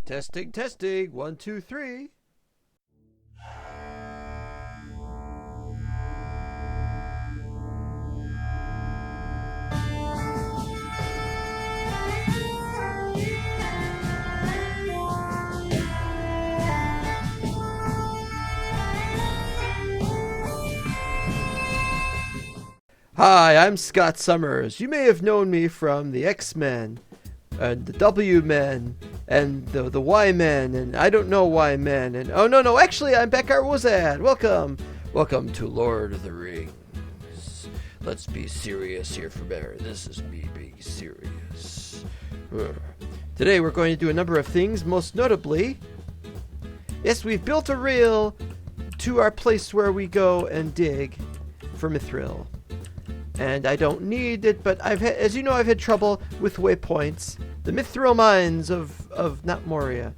Testing, testing. 1, 2, 3. Hi, I'm Scott Summers. You may have known me from the X-Men, and the W-Men, and the Y-Men, and I don't know Y-Men, and oh no, actually I'm Beckar Wozad. Welcome to Lord of the Rings. Let's be serious here for better. This is me being serious. Today we're going to do a number of things, most notably, yes, we've built a rail to our place where we go and dig for Mithril. And I don't need it, but as you know, I've had trouble with waypoints. The Mithril mines of not Moria.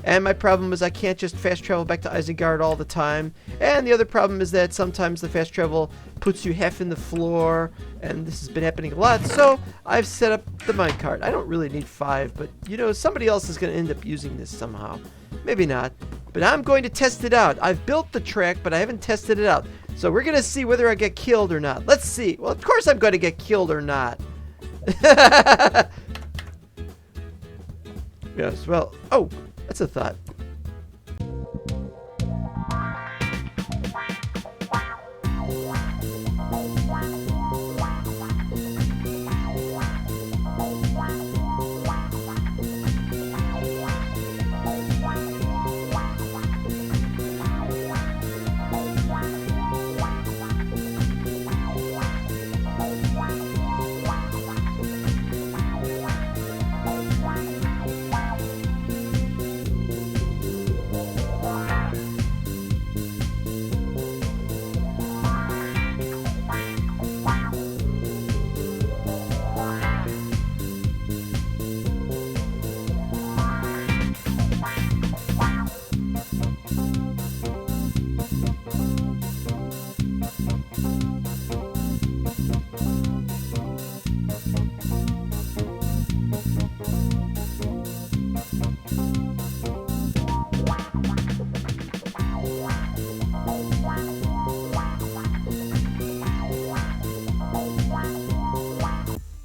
And my problem is I can't just fast travel back to Isengard all the time. And the other problem is that sometimes the fast travel puts you half in the floor, and this has been happening a lot. So I've set up the minecart. I don't really need 5, but you know, somebody else is going to end up using this somehow. Maybe not, but I'm going to test it out. I've built the track, but I haven't tested it out. So we're going to see whether I get killed or not. Let's see. Well, of course I'm going to get killed or not. Yes, well, oh, that's a thought.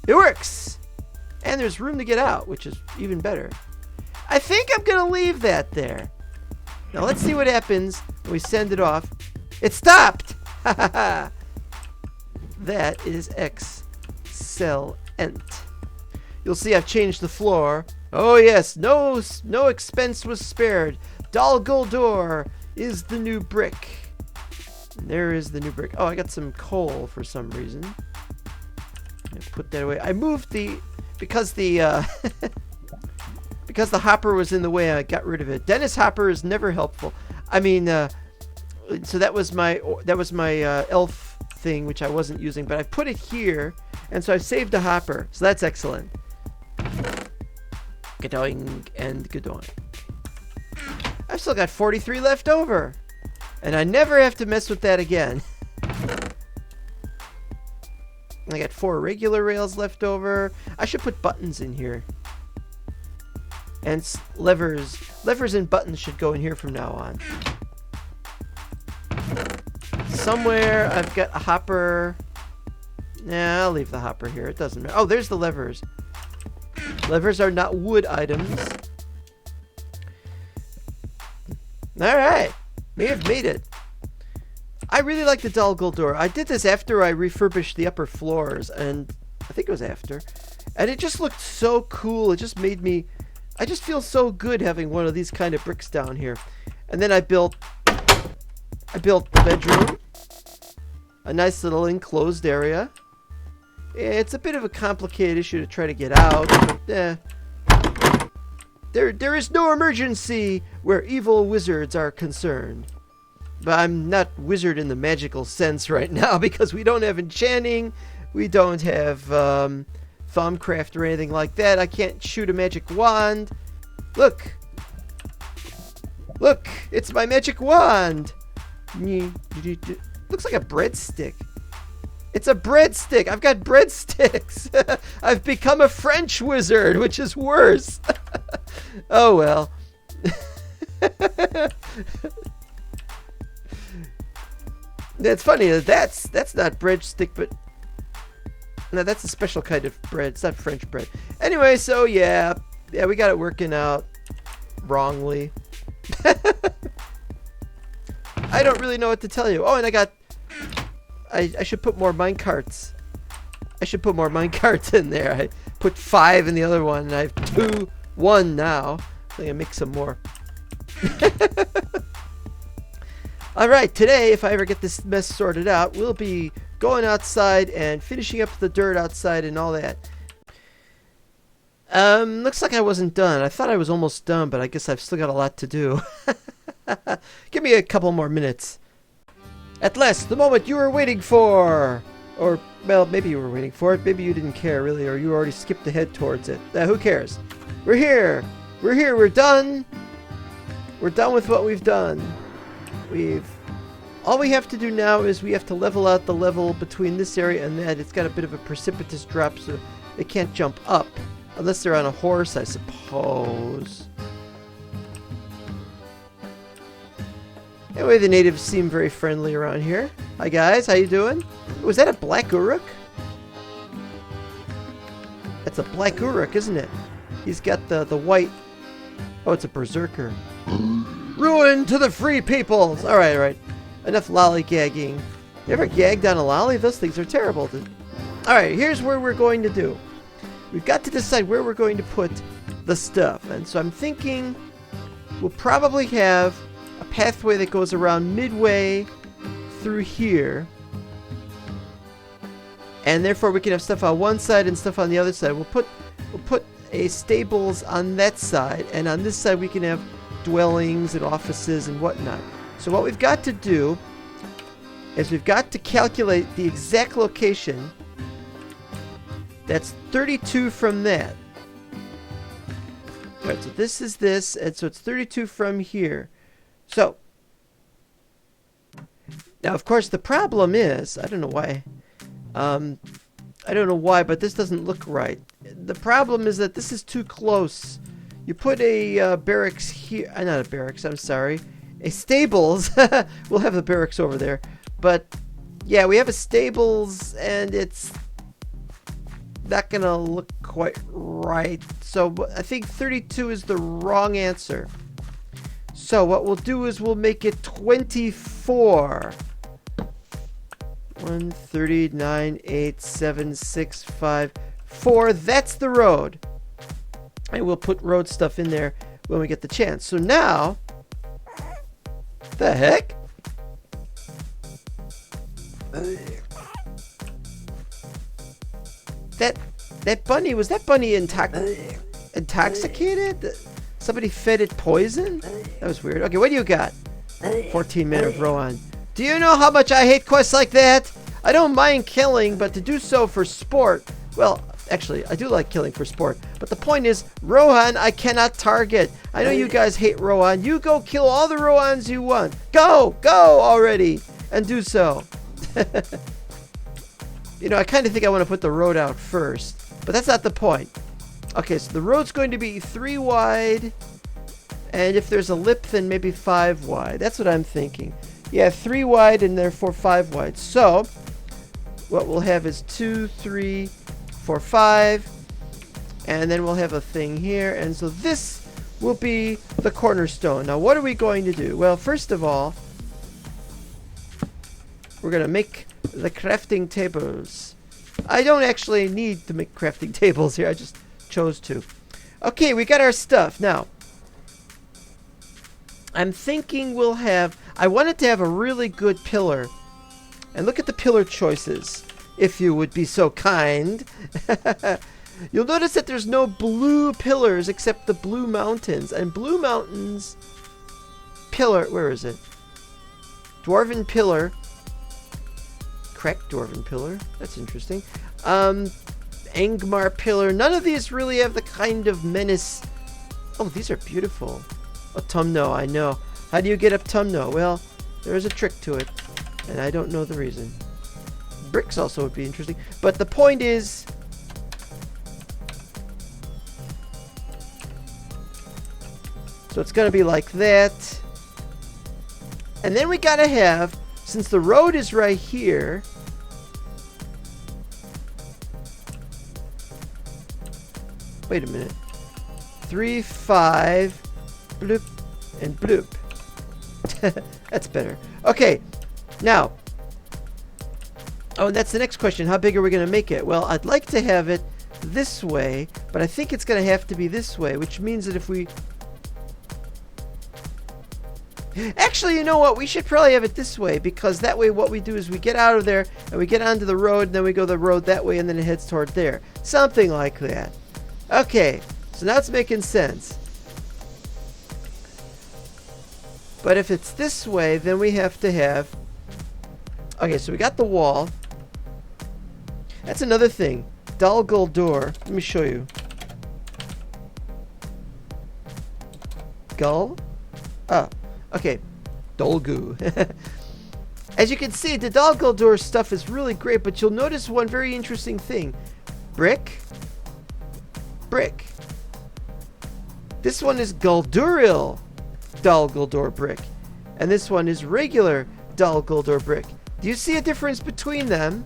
It works! And there's room to get out, which is even better. I think I'm going to leave that there. Now let's see what happens when we send it off. It stopped! That is excellent. You'll see I've changed the floor. Oh yes, no expense was spared. Dol Guldur is the new brick. And there is the new brick. Oh, I got some coal for some reason. Put that away. I moved because the because the hopper was in the way. I got rid of it. Dennis hopper is never helpful. I mean, so that was my elf thing, which I wasn't using, but I put it here, and so I saved a hopper. So that's excellent. Gadoing and gadoing. I've still got 43 left over, and I never have to mess with that again. I got 4 regular rails left over. I should put buttons in here. And levers. Levers and buttons should go in here from now on. Somewhere I've got a hopper. Nah, I'll leave the hopper here. It doesn't matter. Oh, there's the levers. Levers are not wood items. Alright. May have made it. I really like the Dol Guldur. I did this after I refurbished the upper floors, and I think it was after. And it just looked so cool. It just made me... I just feel so good having one of these kind of bricks down here. And then I built the bedroom. A nice little enclosed area. It's a bit of a complicated issue to try to get out, but there is no emergency where evil wizards are concerned. But I'm not wizard in the magical sense right now because we don't have enchanting, we don't have thumbcraft or anything like that. I can't shoot a magic wand. Look, it's my magic wand. Looks like a breadstick. It's a breadstick. I've got breadsticks. I've become a French wizard, which is worse. Oh well. That's funny. That's not breadstick, but no, that's a special kind of bread. It's not French bread. Anyway, so yeah, we got it working out wrongly. I don't really know what to tell you. Oh, and I should put more minecarts. I should put more minecarts in there. I put 5 in the other one, and I have 1 now. I'm gonna make some more. Alright, today, if I ever get this mess sorted out, we'll be going outside and finishing up the dirt outside and all that. Looks like I wasn't done. I thought I was almost done, but I guess I've still got a lot to do. Give me a couple more minutes. At last, the moment you were waiting for! Or, well, maybe you were waiting for it. Maybe you didn't care, really, or you already skipped ahead towards it. Who cares? We're here! We're here! We're done! We're done with what we've done. All we have to do now is we have to level out the level between this area and that. It's got a bit of a precipitous drop, so they can't jump up. Unless they're on a horse, I suppose. Anyway, the natives seem very friendly around here. Hi guys, how you doing? Was that a black Uruk? That's a black Uruk, isn't it? He's got the white... Oh, it's a berserker. Ruin to the free peoples! Alright. Enough lollygagging. You ever gagged on a lolly? Those things are terrible. Alright, here's where we're going to do. We've got to decide where we're going to put the stuff. And so I'm thinking we'll probably have a pathway that goes around midway through here. And therefore we can have stuff on one side and stuff on the other side. We'll put a stables on that side, and on this side we can have dwellings and offices and whatnot. So what we've got to do is we've got to calculate the exact location. That's 32 from that. Alright, so this is this, and so it's 32 from here. So, now of course the problem is, I don't know why, but this doesn't look right. The problem is that this is too close. You put a barracks here, not a barracks, I'm sorry, a stables. We'll have the barracks over there. But, yeah, we have a stables, and it's not gonna look quite right. So, I think 32 is the wrong answer. So, what we'll do is we'll make it 24. 1, 30, 9, 8, 7, 6, 5, 4. That's the road. And we'll put road stuff in there when we get the chance. So now, the heck? That bunny, was that bunny intoxicated? Somebody fed it poison? That was weird. Okay, what do you got? 14 Men of Rohan. Do you know how much I hate quests like that? I don't mind killing, but to do so for sport, well, actually, I do like killing for sport. But the point is, Rohan, I cannot target. I know you guys hate Rohan. You go kill all the Rohans you want. Go already, and do so. You know, I kind of think I want to put the road out first, but that's not the point. Okay, so the road's going to be 3 wide, and if there's a lip, then maybe 5 wide. That's what I'm thinking. Yeah, 3 wide and therefore 5 wide. So, what we'll have is 2, 3, 4, 5. And then we'll have a thing here. And so this will be the cornerstone. Now, what are we going to do? Well, first of all, we're going to make the crafting tables. I don't actually need to make crafting tables here. I just chose to. Okay, we got our stuff. Now, I'm thinking we'll have... I wanted to have a really good pillar. And look at the pillar choices, if you would be so kind. You'll notice that there's no blue pillars except the Blue Mountains. And Blue Mountains pillar... Where is it? Dwarven pillar. Cracked Dwarven pillar. That's interesting. Angmar pillar. None of these really have the kind of menace... Oh, these are beautiful. Autumno, I know. How do you get Autumno? Well, there is a trick to it, and I don't know the reason. Bricks also would be interesting. But the point is... So it's going to be like that. And then we got to have, since the road is right here, wait a minute. 3, 5, bloop, and bloop. That's better. Okay, now, oh, and that's the next question. How big are we going to make it? Well, I'd like to have it this way, but I think it's going to have to be this way, which means that if we... Actually, you know what? We should probably have it this way, because that way what we do is we get out of there, and we get onto the road, and then we go the road that way, and then it heads toward there. Something like that. Okay, so now it's making sense. But if it's this way, then we have to have... Okay, so we got the wall. That's another thing. Dol Guldur. Let me show you. Gull? Oh, okay. Dolgu. As you can see, the Dol Guldur stuff is really great, but you'll notice one very interesting thing. Brick. Brick. This one is Gulduril Dol Guldur brick. And this one is regular Dol Guldur brick. Do you see a difference between them?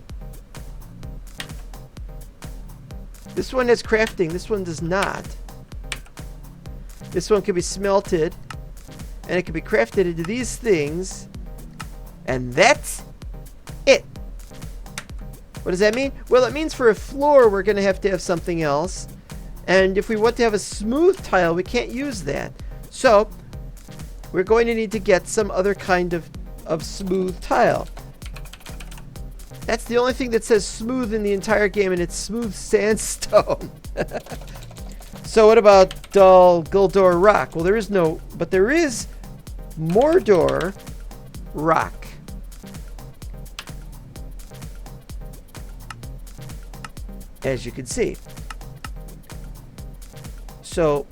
This one has crafting. This one does not. This one can be smelted. And it can be crafted into these things. And that's it. What does that mean? Well, it means for a floor, we're going to have something else. And if we want to have a smooth tile, we can't use that. So, we're going to need to get some other kind of smooth tile. That's the only thing that says smooth in the entire game, and it's smooth sandstone. So what about Dol Guldur rock? Well, there is no, but there is Mordor rock. As you can see. So,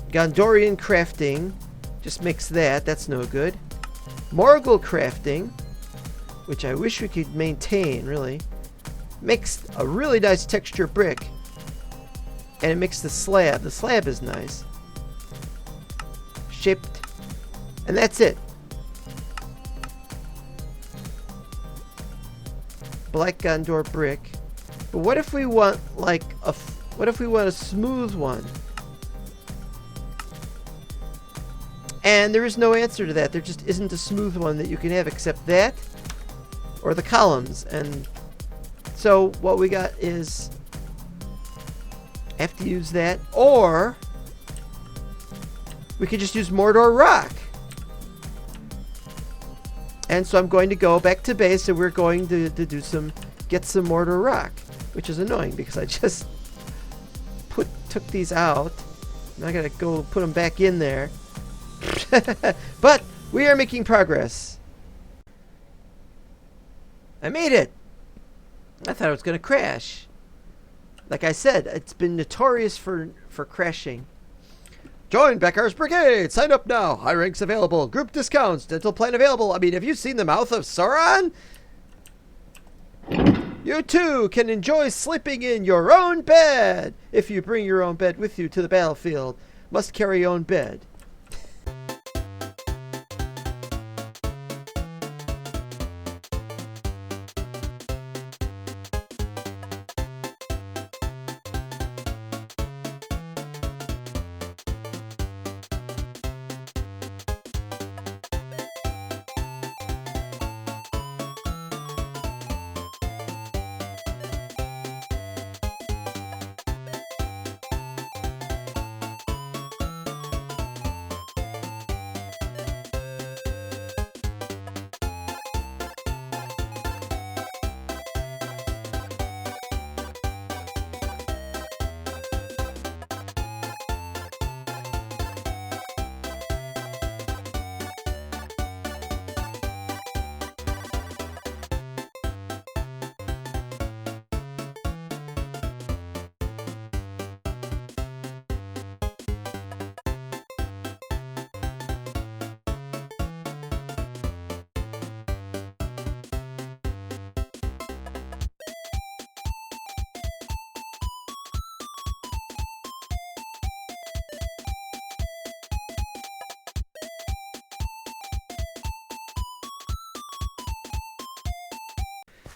Gondorian crafting, just mix that, that's no good. Morgul crafting, which I wish we could maintain, really. Makes a really nice texture brick. And it makes the slab. The slab is nice. Shaped. And that's it. Black Gondor brick. But what if we want like what if we want a smooth one? And there is no answer to that. There just isn't a smooth one that you can have except that or the columns. And so what we got is have to use that, or we could just use Mordor rock. And so I'm going to go back to base and we're going to get some Mordor rock, which is annoying because I just took these out. Now I gotta go put them back in there. But we are making progress. I made it. I thought it was gonna crash. Like I said, it's been notorious for crashing. Join Becker's Brigade! Sign up now! High ranks available, group discounts, dental plan available. I mean, have you seen the mouth of Sauron? You too can enjoy sleeping in your own bed! If you bring your own bed with you to the battlefield. Must carry your own bed.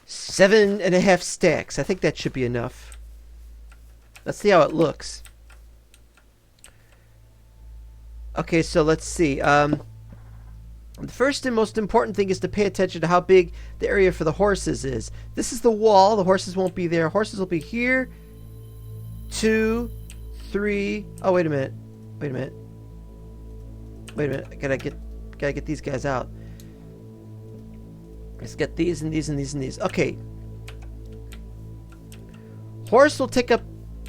7.5 stacks. I think that should be enough. Let's see how it looks. Okay, so let's see. The first and most important thing is to pay attention to how big the area for the horses is. This is the wall. The horses won't be there. Horses will be here. 2, 3. Oh, wait a minute. Wait a minute. Wait a minute. I gotta get these guys out. Let's get these and these and these and these. Okay. Horse will take up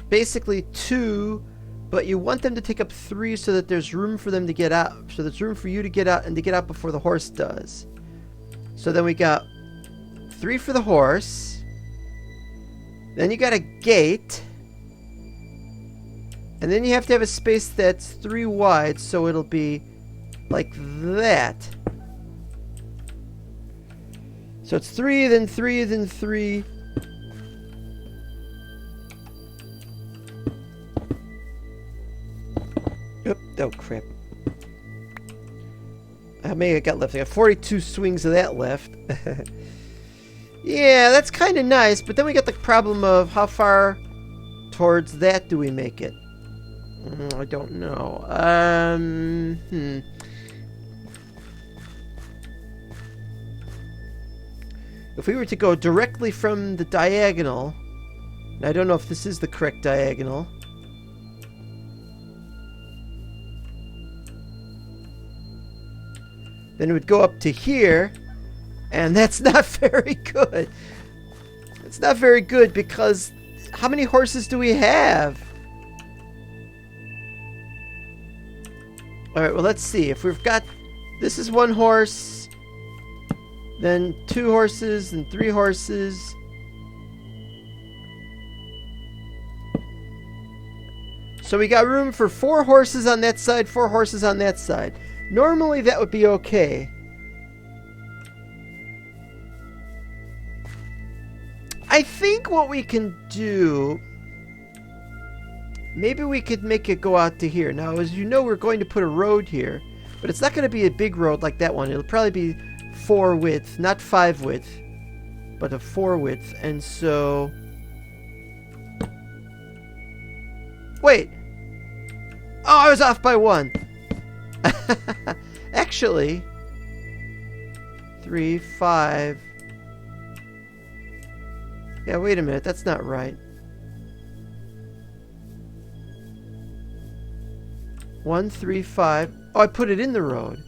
basically 2, but you want them to take up 3 so that there's room for them to get out. So there's room for you to get out and to get out before the horse does. So then we got 3 for the horse. Then you got a gate. And then you have to have a space that's 3 wide, so it'll be like that. So it's 3, then 3, then 3. Oh, crap. How many I got left? I got 42 swings of that left. Yeah, that's kind of nice, but then we got the problem of how far towards that do we make it? I don't know. If we were to go directly from the diagonal, and I don't know if this is the correct diagonal. Then it would go up to here, and that's not very good. It's not very good because how many horses do we have? Alright, well, let's see. If we've got... This is 1 horse, then 2 horses, and 3 horses. So we got room for 4 horses on that side, 4 horses on that side. Normally that would be okay. I think what we can do... Maybe we could make it go out to here. Now, as you know, we're going to put a road here. But it's not going to be a big road like that one. It'll probably be 4 width. Not 5 width. But a 4 width. And so... Wait! Oh, I was off by 1! Actually... 3, 5... Yeah, wait a minute. That's not right. 1, 3, 5. Oh, I put it in the road.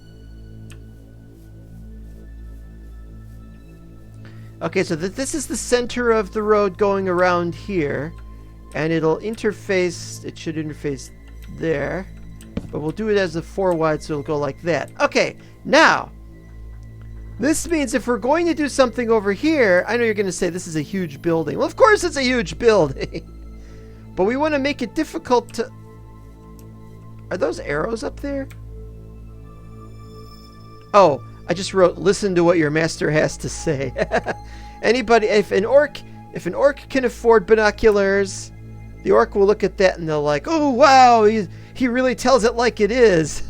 Okay, so this is the center of the road going around here. And it'll interface... It should interface there. But we'll do it as a 4 wide, so it'll go like that. Okay, now... This means if we're going to do something over here... I know you're going to say this is a huge building. Well, of course it's a huge building. But we want to make it difficult to... Are those arrows up there? Oh, I just wrote, listen to what your master has to say. Anybody, if an orc can afford binoculars, the orc will look at that and they'll like, oh wow, he really tells it like it is.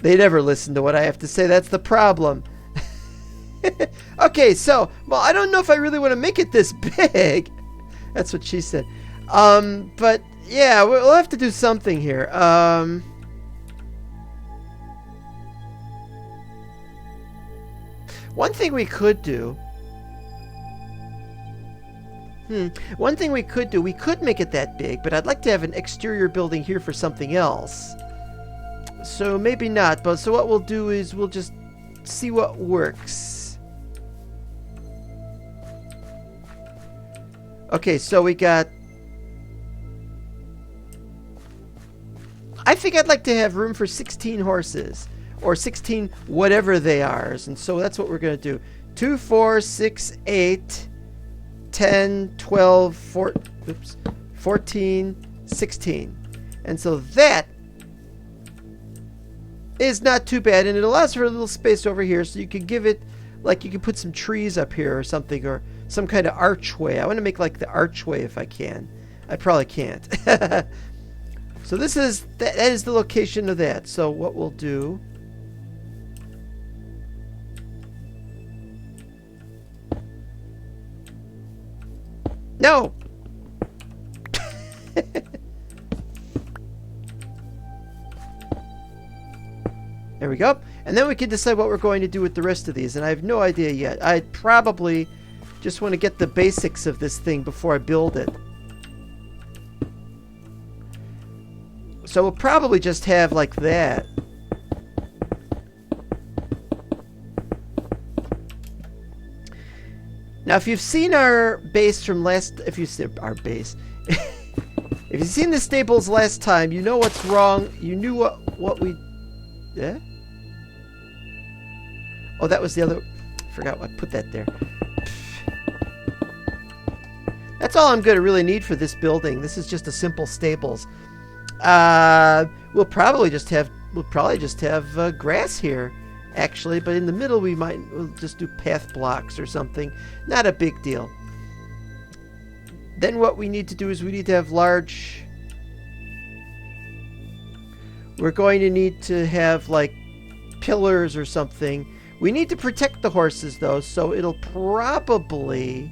They never listen to what I have to say. That's the problem. Okay, so, well, I don't know if I really want to make it this big. That's what she said. But yeah, we'll have to do something here. One thing we could do. One thing we could do. We could make it that big, but I'd like to have an exterior building here for something else. So maybe not. But so what we'll do is we'll just see what works. Okay, so we got... I think I'd like to have room for 16 horses. Or 16 whatever they are. And so that's what we're going to do. 2, 4, 6, 8, 10, 12, 14, 16. And so that is not too bad. And it allows for a little space over here. So you can give it, like you can put some trees up here or something. Or some kind of archway. I want to make like the archway if I can. I probably can't. So this is, that is the location of that. So what we'll do... No! There we go. And then we can decide what we're going to do with the rest of these. And I have no idea yet. I probably just want to get the basics of this thing before I build it. So we'll probably just have like that. Now, if you've seen our base from last... If you've seen our base... If you've seen the stables last time, you know what's wrong. You knew what we... Yeah? Oh, that was the other... I forgot I put that there. That's all I'm going to really need for this building. This is just a simple stables. We'll probably just have grass here, actually. But in the middle, we'll just do path blocks or something. Not a big deal. Then what we need to do is we need to have large... We're going to need to have like pillars or something. We need to protect the horses though, so it'll probably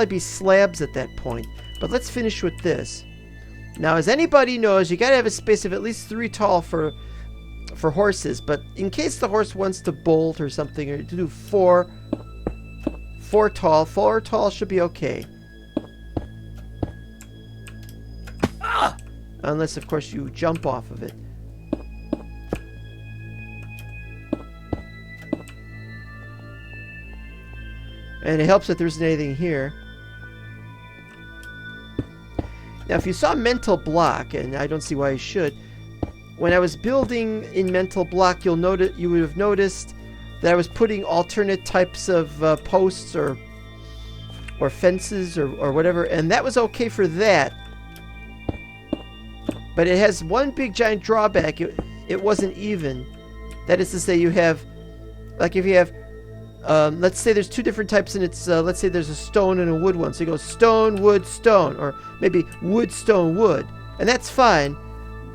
be slabs at that point. But let's finish with this. Now, as anybody knows, you gotta have a space of at least 3 tall for horses. But in case the horse wants to bolt or something, or to do 4 tall. 4 tall should be okay. Ah! Unless, of course, you jump off of it. And it helps that there isn't anything here. Now, if you saw Mental Block, and I don't see why you should, when I was building in Mental Block, you would have noticed that I was putting alternate types of posts or fences or whatever, and that was okay for that. But it has one big giant drawback. It wasn't even. That is to say, you have, like if you have, let's say there's 2 different types, and it's, let's say there's a stone and a wood one. So you go stone, wood, stone, or maybe wood, stone, wood. And that's fine.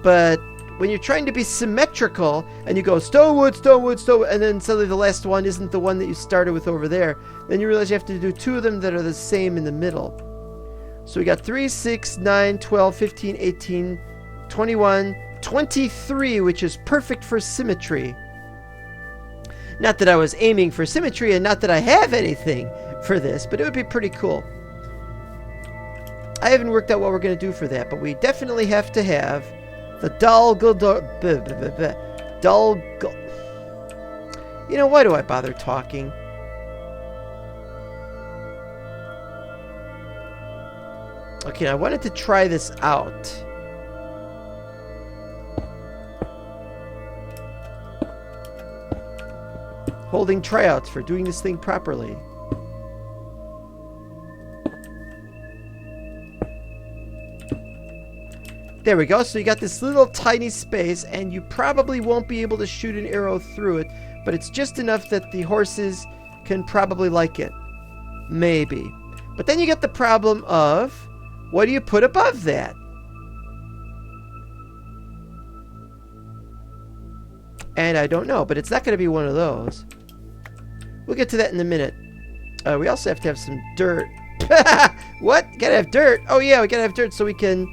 But when you're trying to be symmetrical, and you go stone, wood, stone, wood, stone, and then suddenly the last one isn't the one that you started with over there, then you realize you have to do 2 of them that are the same in the middle. So we got 3, 6, 9, 12, 15, 18, 21, 23, which is perfect for symmetry. Not that I was aiming for symmetry, and not that I have anything for this, but it would be pretty cool. I haven't worked out what we're going to do for that, but we definitely have to have the Dol Guldur... You know, why do I bother talking? Okay, I wanted to try this out. Holding tryouts for doing this thing properly. There we go. So you got this little tiny space, and you probably won't be able to shoot an arrow through it, but it's just enough that the horses can probably like it. Maybe. But then you get the problem of, what do you put above that? And I don't know, but it's not going to be one of those. We'll get to that in a minute. We also have to have some dirt. What? Gotta have dirt? Oh yeah, we gotta have dirt so we can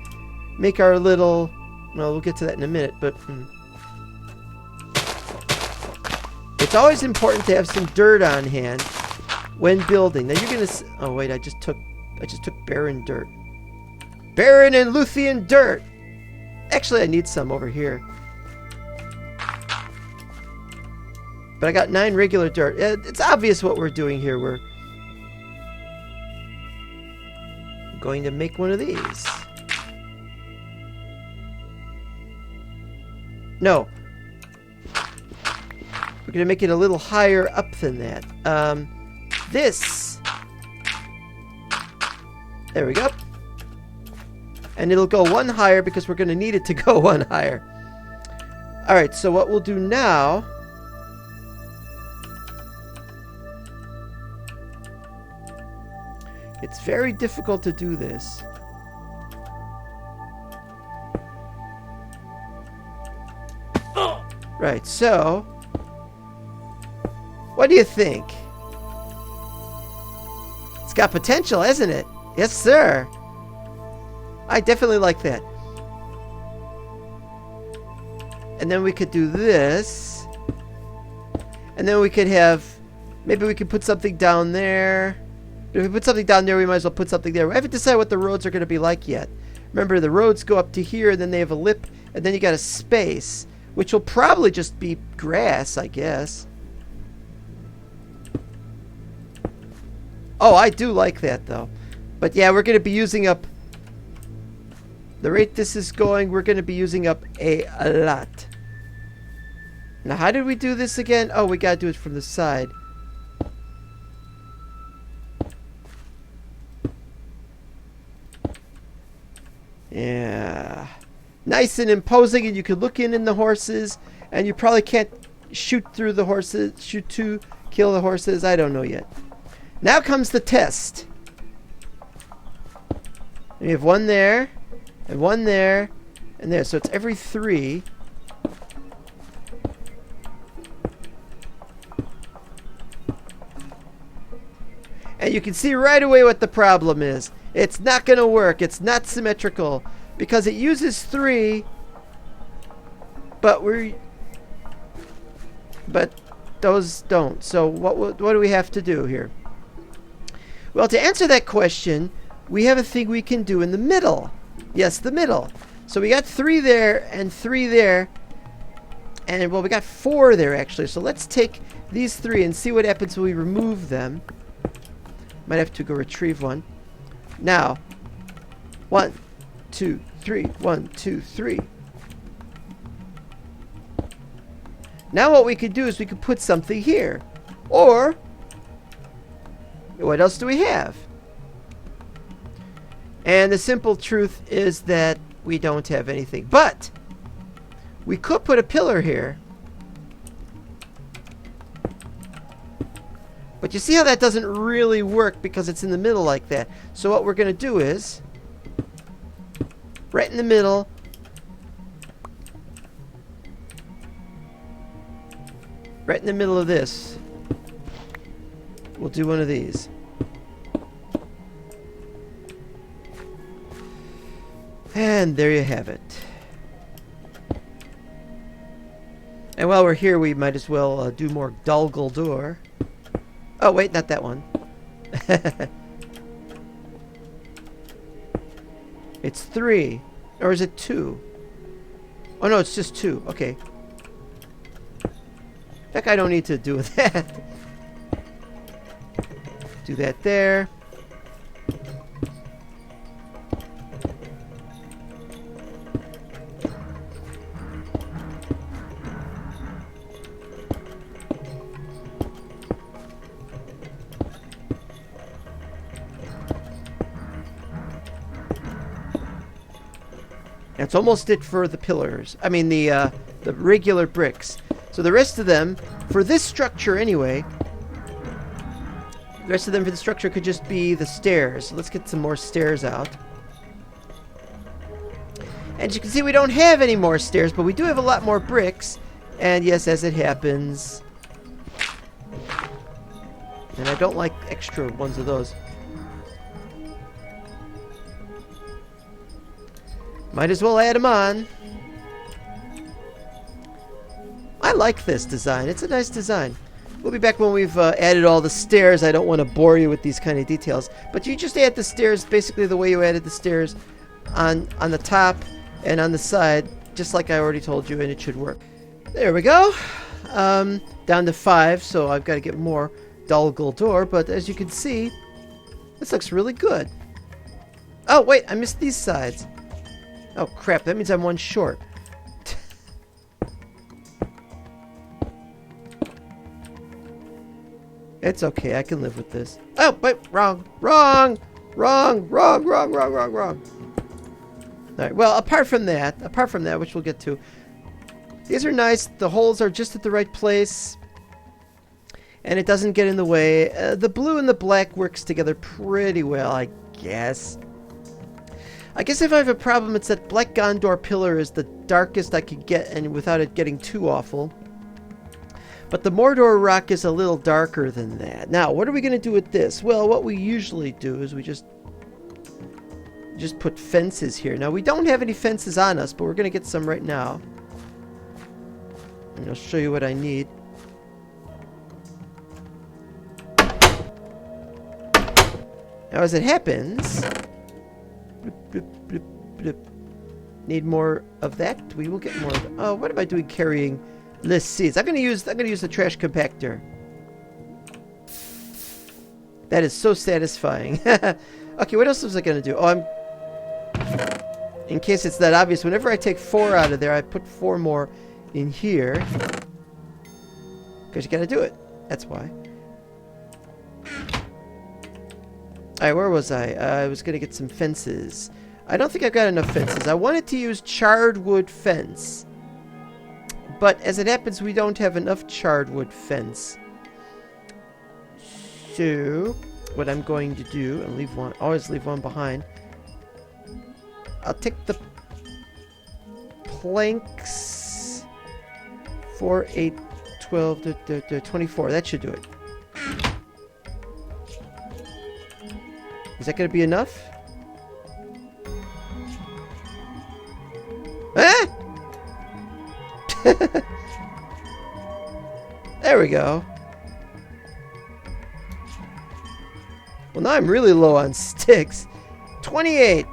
make our little... Well, we'll get to that in a minute, but... It's always important to have some dirt on hand when building. Now you're gonna... Oh wait, I just took barren dirt. Barren and Luthian dirt! Actually, I need some over here. But I got 9 regular dirt. It's obvious what we're doing here. We're going to make one of these. No. We're going to make it a little higher up than that. This. There we go. And it'll go 1 higher because we're going to need it to go 1 higher. Alright, so what we'll do now... It's very difficult to do this. Right, so... What do you think? It's It's got potential, hasn't it? Yes, sir. I definitely like that. And then we could do this. And then we could have... Maybe we could put something down there. If we put something down there, we might as well put something there. We haven't decided what the roads are going to be like yet. Remember, the roads go up to here, and then they have a lip, and then you got a space, which will probably just be grass, I guess. Oh, I do like that, though. But yeah, we're going to be using up... The rate this is going, we're going to be using up a lot. Now, how did we do this again? Oh, we got to do it from the side. Yeah. Nice and imposing, and you can look in the horses, and you probably can't shoot through the horses, kill the horses. I don't know yet. Now comes the test. And we have one there, and one there, and there. So it's every 3. And you can see right away what the problem is. It's not going to work. It's not symmetrical because it uses 3, but those don't. So what do we have to do here? Well, to answer that question, we have a thing we can do in the middle. Yes, the middle. So we got 3 there and 3 there. And, well, we got 4 there, actually. So let's take these 3 and see what happens when we remove them. Might have to go retrieve one. Now, 1, 2, 3. 1, 2, 3. Now what we could do is we could put something here. Or... what else do we have? And the simple truth is that we don't have anything. But we could put a pillar here. But you see how that doesn't really work because it's in the middle like that. So what we're going to do is, right in the middle, of this, we'll do one of these. And there you have it. And while we're here, we might as well do more Dol Guldur. Oh, wait, not that one. It's 3. Or is it 2? Oh, no, it's just 2. Okay. Heck, I don't need to do that. Do that there. That's almost it for the pillars. I mean, the regular bricks. So the rest of them, for this structure anyway, the rest of them for the structure could just be the stairs. So let's get some more stairs out. And as you can see, we don't have any more stairs, but we do have a lot more bricks. And yes, as it happens... and I don't like extra ones of those. Might as well add them on. I like this design. It's a nice design. We'll be back when we've added all the stairs. I don't want to bore you with these kind of details. But you just add the stairs basically the way you added the stairs on the top and on the side, just like I already told you, and it should work. There we go. Down to 5, so I've got to get more Dol Guldur. But as you can see, this looks really good. Oh, wait, I missed these sides. Oh, crap, that means I'm one short. It's okay, I can live with this. Oh, wait, wrong. Alright, well, apart from that, which we'll get to, these are nice. The holes are just at the right place, and it doesn't get in the way. The blue and the black works together pretty well, I guess. I guess if I have a problem, it's that Black Gondor pillar is the darkest I could get, and without it getting too awful. But the Mordor rock is a little darker than that. Now, what are we going to do with this? Well, what we usually do is we just put fences here. Now, we don't have any fences on us, but we're going to get some right now. And I'll show you what I need. Now, as it happens, need more of that. We will get more of it. Oh, what am I doing carrying less seeds? I'm gonna use the trash compactor. That is so satisfying. Okay, what else was I gonna do? Oh, in case it's that obvious, whenever I take 4 out of there, I put 4 more in here. Because you gotta do it. That's why. Alright, where was I? I was gonna get some fences. I don't think I've got enough fences. I wanted to use charred wood fence. But as it happens, we don't have enough charred wood fence. So, what I'm going to do, and leave one, always leave one behind. I'll take the planks. 4, 8, 12, 24. That should do it. Is that going to be enough? Ah! There we go. Well, now I'm really low on sticks. 28.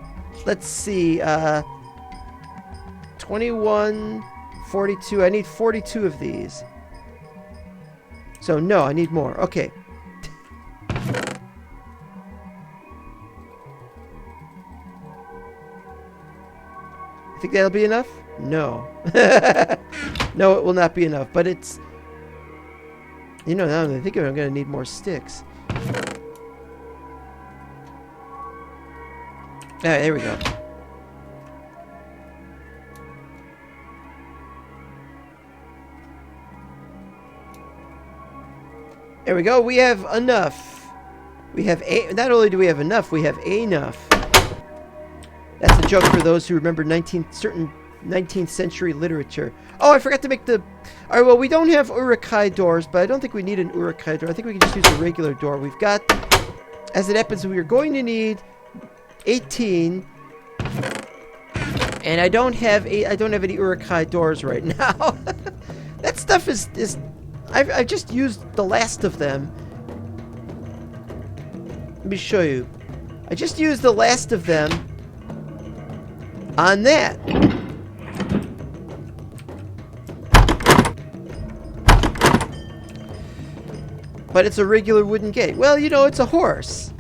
Let's see. 21, 42. I need 42 of these. So, no, I need more. Okay. Think that'll be enough? No. No, it will not be enough. But it's... You know, now that I think of it, I'm going to need more sticks. Alright, there we go. There we go. We have enough. We have a... Not only do we have enough, we have enough. That's a joke for those who remember certain 19th century literature. Oh, I forgot to make the... Alright, well, we don't have Uruk-hai doors, but I don't think we need an Uruk-hai door. I think we can just use a regular door. We've got... As it happens, we are going to need 18. And I don't have any Uruk-hai doors right now. That stuff is... I've just used the last of them. Let me show you. I just used the last of them on that. But it's a regular wooden gate. Well, you know, it's a horse.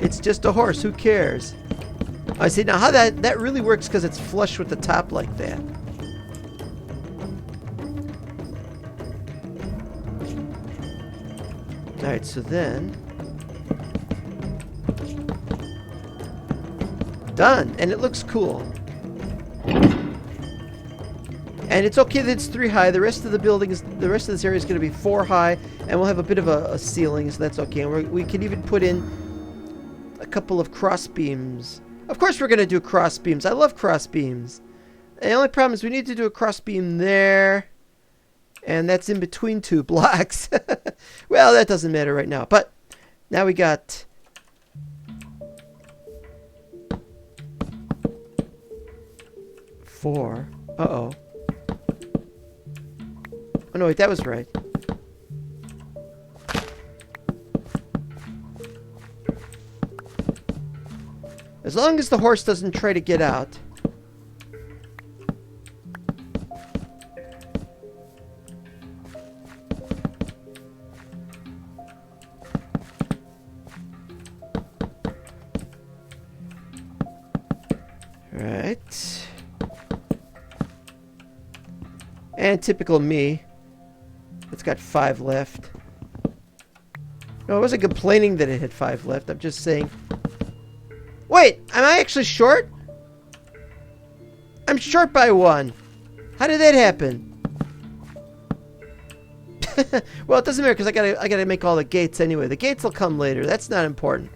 It's just a horse. Who cares? I see. Now, how that really works because it's flush with the top like that. Alright, so then... Done! And it looks cool. And it's okay that it's 3 high. The rest of the building is... The rest of this area is going to be 4 high. And we'll have a bit of a ceiling, so that's okay. And we can even put in a couple of cross beams. Of course we're going to do cross beams. I love cross beams. The only problem is we need to do a cross beam there. And that's in between 2 blocks. Well, that doesn't matter right now. But now we got... Four. Uh-oh. Oh, no, wait, that was right. As long as the horse doesn't try to get out. Right. And typical me. It's got 5 left. No, I wasn't complaining that it had 5 left. I'm just saying... Wait! Am I actually short? I'm short by 1. How did that happen? Well, it doesn't matter because I gotta make all the gates anyway. The gates will come later. That's not important.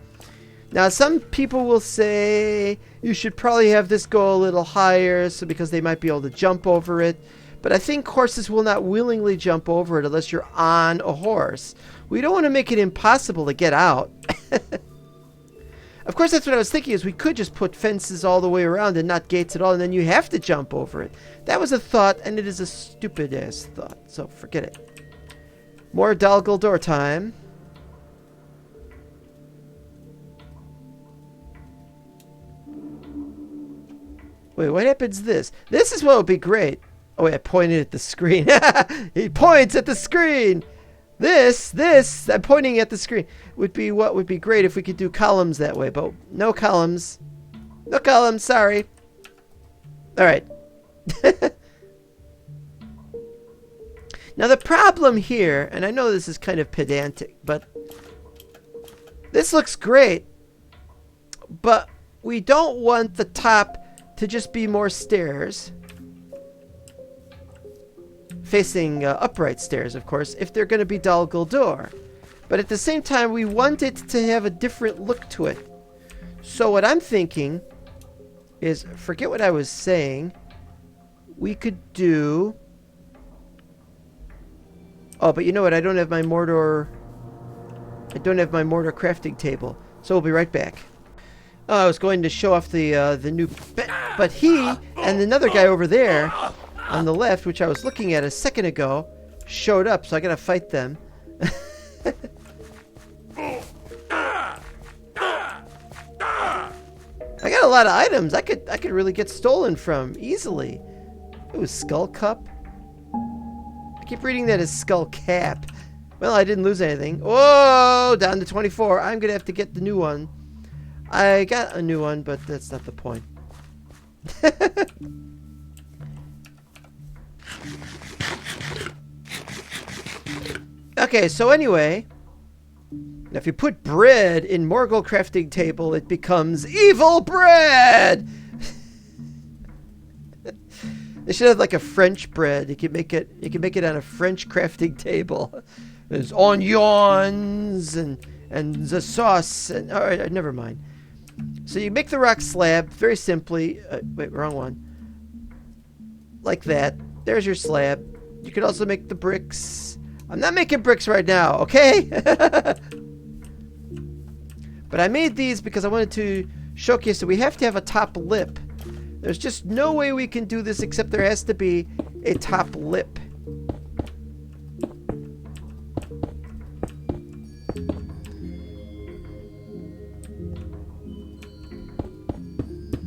Now, some people will say you should probably have this go a little higher, so because they might be able to jump over it. But I think horses will not willingly jump over it unless you're on a horse. We don't want to make it impossible to get out. Of course, that's what I was thinking, is we could just put fences all the way around and not gates at all, and then you have to jump over it. That was a thought, and it is a stupid-ass thought, so forget it. More Dol Guldur time. Wait, what happens this? This is what would be great. Oh, wait, I pointed at the screen. He points at the screen! This, I'm pointing at the screen, would be what would be great if we could do columns that way, but no columns. No columns, sorry. Alright. Now the problem here, and I know this is kind of pedantic, but this looks great, but we don't want the top to just be more stairs. Facing upright stairs, of course, if they're going to be Dol Guldur. But at the same time, we want it to have a different look to it. So what I'm thinking is, forget what I was saying, we could do... Oh, but you know what? I don't have my mortar... I don't have my mortar crafting table. So we'll be right back. Oh, I was going to show off the new... But he and another guy over there... on the left, which I was looking at a second ago, showed up, so I gotta fight them. I got a lot of items I could really get stolen from easily. It was skull cup. I keep reading that as skull cap. Well, I didn't lose anything. Whoa, down to 24. I'm gonna have to get the new one. I got a new one, but that's not the point. Okay, so anyway, now if you put bread in Morgul crafting table, it becomes evil bread. They should have like a French bread. You can make it on a French crafting table. There's onions and the sauce and all right, never mind. So you make the rock slab very simply. Wait, wrong one. Like that. There's your slab. You could also make the bricks. I'm not making bricks right now, okay? But I made these because I wanted to showcase that we have to have a top lip. There's just no way we can do this except there has to be a top lip.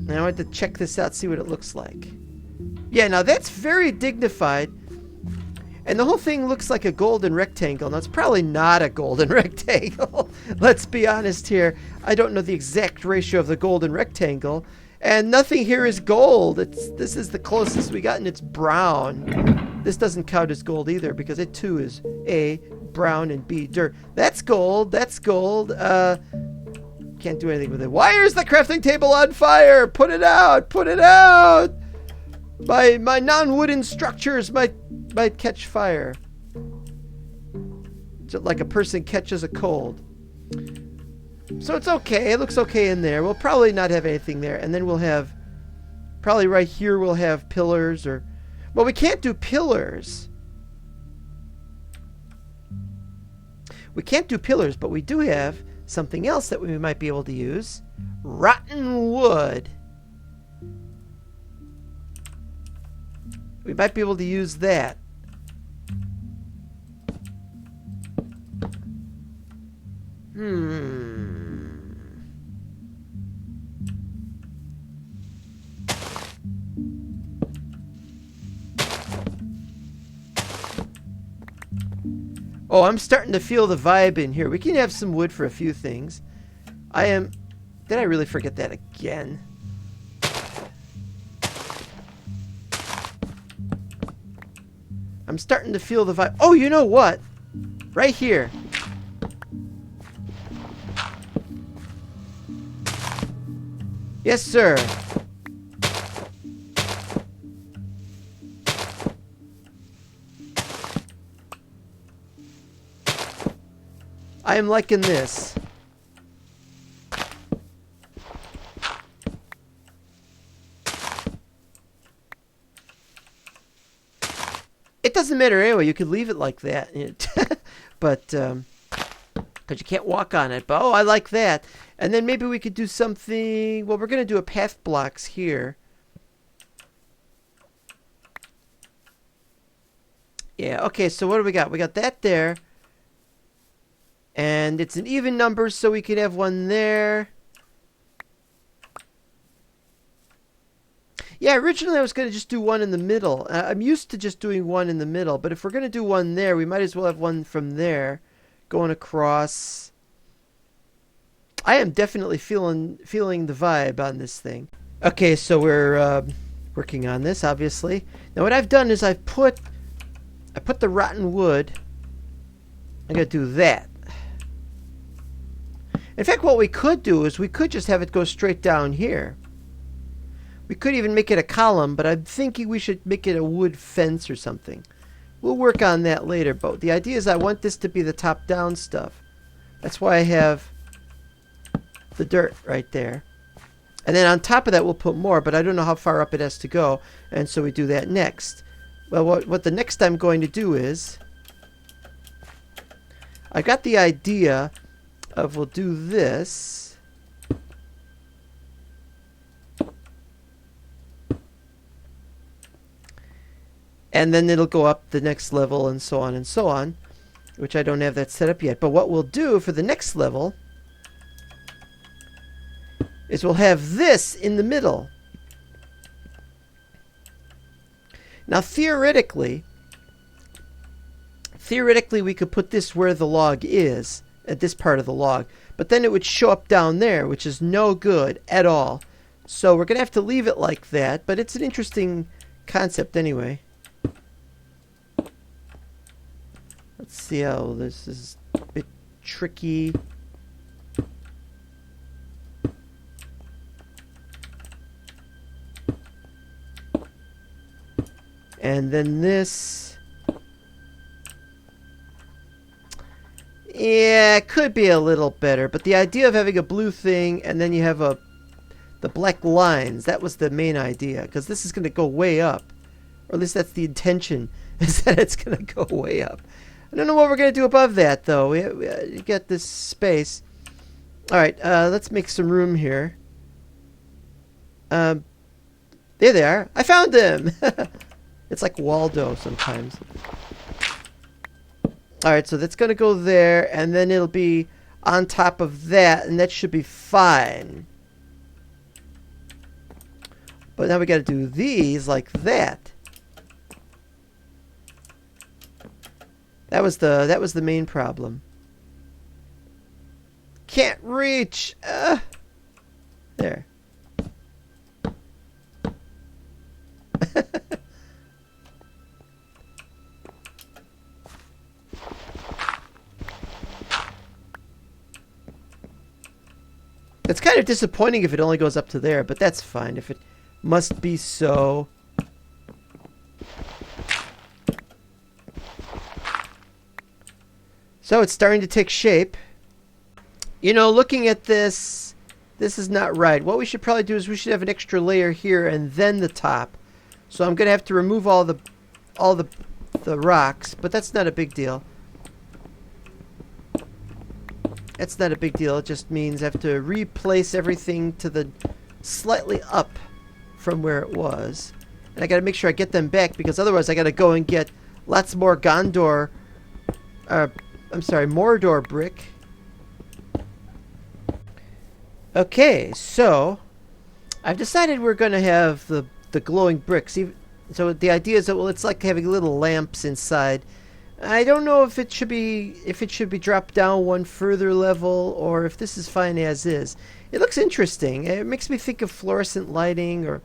And I wanted to check this out, see what it looks like. Yeah, now that's very dignified. And the whole thing looks like a golden rectangle. Now, it's probably not a golden rectangle. Let's be honest here. I don't know the exact ratio of the golden rectangle. And nothing here is gold. This is the closest we got, and it's brown. This doesn't count as gold either, because it too is A, brown, and B, dirt. That's gold. That's gold. Can't do anything with it. Why is the crafting table on fire? Put it out. Put it out. My non-wooden structures might catch fire. So like a person catches a cold. So it's okay. It looks okay in there. We'll probably not have anything there. And then we'll have... probably right here we'll have pillars or... Well, we can't do pillars. We can't do pillars, but we do have something else that we might be able to use. Rotten wood. We might be able to use that. Oh, I'm starting to feel the vibe in here. We can have some wood for a few things. Did I really forget that again? I'm starting to feel the vibe. Oh, you know what? Right here. Yes, sir. I am liking this. It doesn't matter anyway. You could leave it like that. But, because you can't walk on it. But, oh, I like that. And then maybe we could do something. Well, we're going to do a path blocks here. Yeah, okay, so what do we got? We got that there. And it's an even number, so we could have one there. Yeah, originally I was going to just do one in the middle. I'm used to just doing one in the middle, but if we're going to do one there, we might as well have one from there going across. I am definitely feeling the vibe on this thing. Okay, so we're working on this, obviously. Now what I've done is I put the rotten wood. I'm going to do that. In fact, what we could do is we could just have it go straight down here. We could even make it a column, but I'm thinking we should make it a wood fence or something. We'll work on that later, but the idea is I want this to be the top-down stuff. That's why I have the dirt right there. And then on top of that, we'll put more, but I don't know how far up it has to go, and so we do that next. Well, what the next I'm going to do is, I got the idea of we'll do this. And then it'll go up the next level and so on, which I don't have that set up yet. But what we'll do for the next level is we'll have this in the middle. Now, theoretically, we could put this where the log is, at this part of the log. But then it would show up down there, which is no good at all. So we're going to have to leave it like that, but it's an interesting concept anyway. Let's see how this is a bit tricky. And then this. Yeah, it could be a little better, but the idea of having a blue thing and then you have the black lines, that was the main idea, because this is going to go way up. Or at least that's the intention, is that it's going to go way up. I don't know what we're going to do above that, though. We get this space. All right, let's make some room here. There they are. I found them! It's like Waldo sometimes. All right, so that's going to go there, and then it'll be on top of that, and that should be fine. But now we got to do these like that. That was the main problem. Can't reach. There. It's kind of disappointing if it only goes up to there, but that's fine. If it must be so. So it's starting to take shape. You know, looking at this, this is not right. What we should probably do is we should have an extra layer here and then the top. So I'm going to have to remove all the rocks, but that's not a big deal. That's not a big deal. It just means I have to replace everything to the slightly up from where it was. And I got to make sure I get them back, because otherwise I got to go and get lots more Gondor, Mordor brick. Okay, so I've decided we're going to have the glowing bricks. So the idea is that, well, it's like having little lamps inside. I don't know if it should be dropped down one further level, or if this is fine as is. It looks interesting. It makes me think of fluorescent lighting, or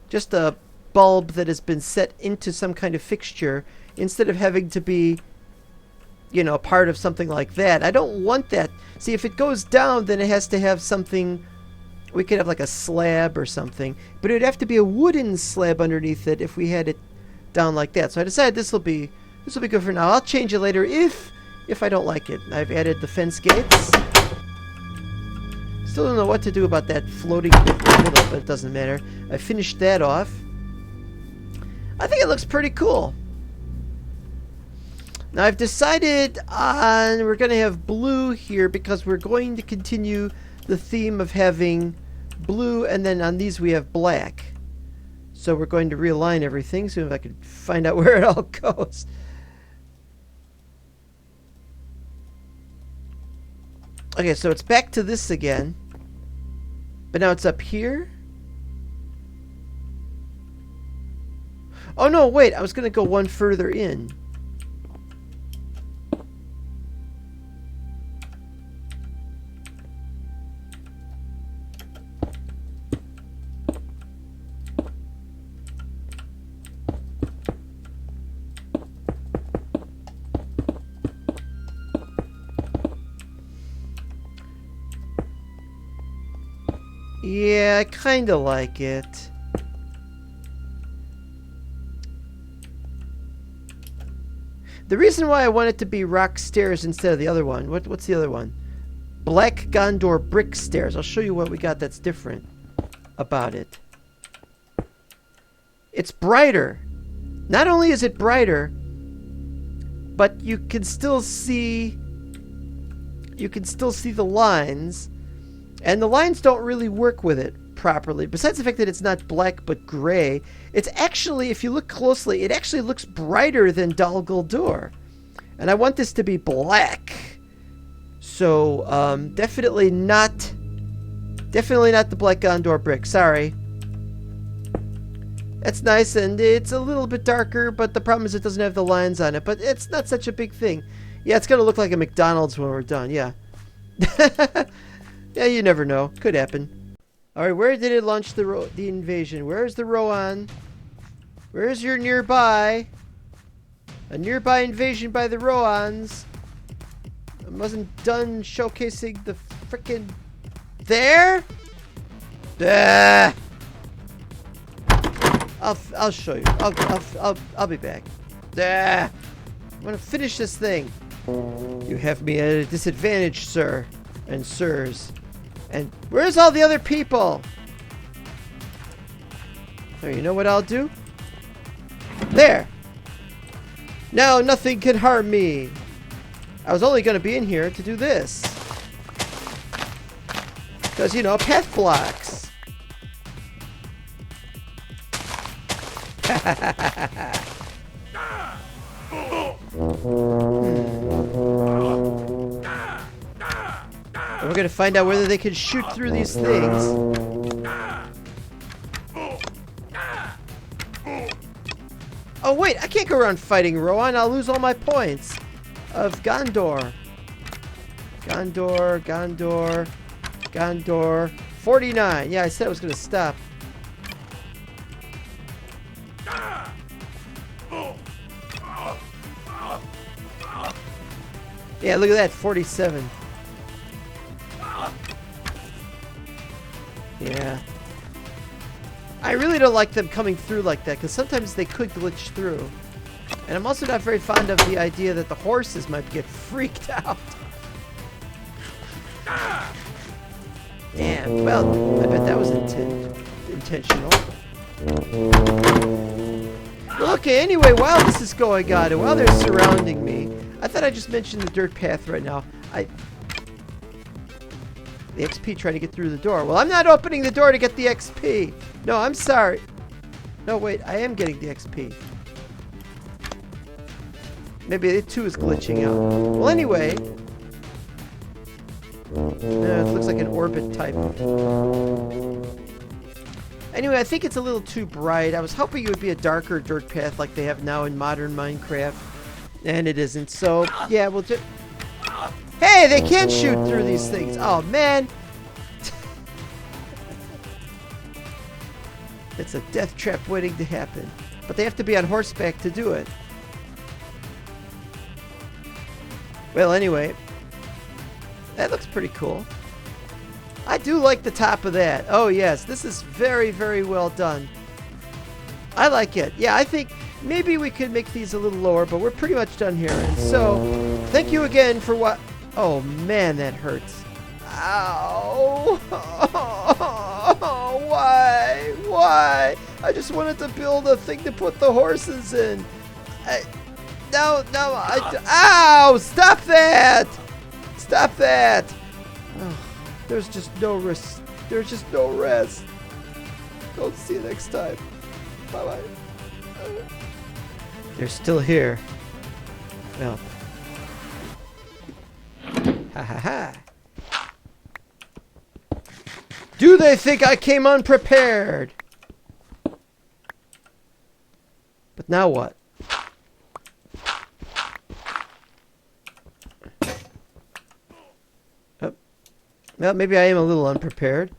just a bulb that has been set into some kind of fixture instead of having to be, you know, part of something like that. I don't want that. See, if it goes down, then it has to have something. We could have like a slab or something, but it would have to be a wooden slab underneath it if we had it down like that. So I decided this will be good for now. I'll change it later if I don't like it. I've added the fence gates. Still don't know what to do about that floating bit in the middle, but it doesn't matter. I finished that off. I think it looks pretty cool. Now I've decided on we're going to have blue here because we're going to continue the theme of having blue, and then on these we have black. So we're going to realign everything. So if I could find out where it all goes. Okay, so it's back to this again. But now it's up here. Oh no, wait, I was going to go one further in. Yeah, I kind of like it. The reason why I want it to be rock stairs instead of the other one, what's the other one? Black Gondor brick stairs. I'll show you what we got that's different about it. It's brighter. Not only is it brighter, but you can still see the lines. And the lines don't really work with it properly. Besides the fact that it's not black but gray, it's actually, if you look closely, it actually looks brighter than Dol Guldur. And I want this to be black. So, definitely not the black Gondor brick. Sorry. That's nice, and it's a little bit darker, but the problem is it doesn't have the lines on it. But it's not such a big thing. Yeah, it's going to look like a McDonald's when we're done, yeah. Yeah, you never know. Could happen. Alright, where did it launch the invasion? Where's the Rohan? Where's your nearby? A nearby invasion by the Rohans. I wasn't done showcasing the frickin' there? I'll show you. I'll be back. I'm gonna finish this thing. You have me at a disadvantage, sir and sirs. And where's all the other people? Oh, you know what I'll do? There! Now nothing can harm me. I was only going to be in here to do this. Because, you know, path blocks. And we're going to find out whether they can shoot through these things. Oh wait, I can't go around fighting Rohan. I'll lose all my points of Gondor. Gondor. 49. Yeah, I said I was going to stop. Yeah, look at that. 47. Yeah. I really don't like them coming through like that, because sometimes they could glitch through. And I'm also not very fond of the idea that the horses might get freaked out. Damn, well, I bet that was intentional. Well, okay, anyway, while this is going on, and while they're surrounding me, I thought I'd just mention the dirt path right now. The XP trying to get through the door. Well, I'm not opening the door to get the XP. No, I'm sorry. No, wait, I am getting the XP. Maybe it too is glitching out. Well, anyway. It looks like an orbit type. Anyway, I think it's a little too bright. I was hoping it would be a darker dirt path like they have now in modern Minecraft. And it isn't. So, yeah, we'll just... Hey, they can't shoot through these things. Oh, man. It's a death trap waiting to happen. But they have to be on horseback to do it. Well, anyway. That looks pretty cool. I do like the top of that. Oh, yes. This is very, very well done. I like it. Yeah, I think maybe we could make these a little lower, but we're pretty much done here. And so, thank you again for what... Oh, man, that hurts. Ow. Oh, why? Why? I just wanted to build a thing to put the horses in. no, no. Ow! Stop that! Stop that! Oh, there's just no rest. There's just no rest. Don't see you next time. Bye-bye. They're still here. Well. Ha ha ha. Do they think I came unprepared? But now what? Oh. Well, maybe I am a little unprepared.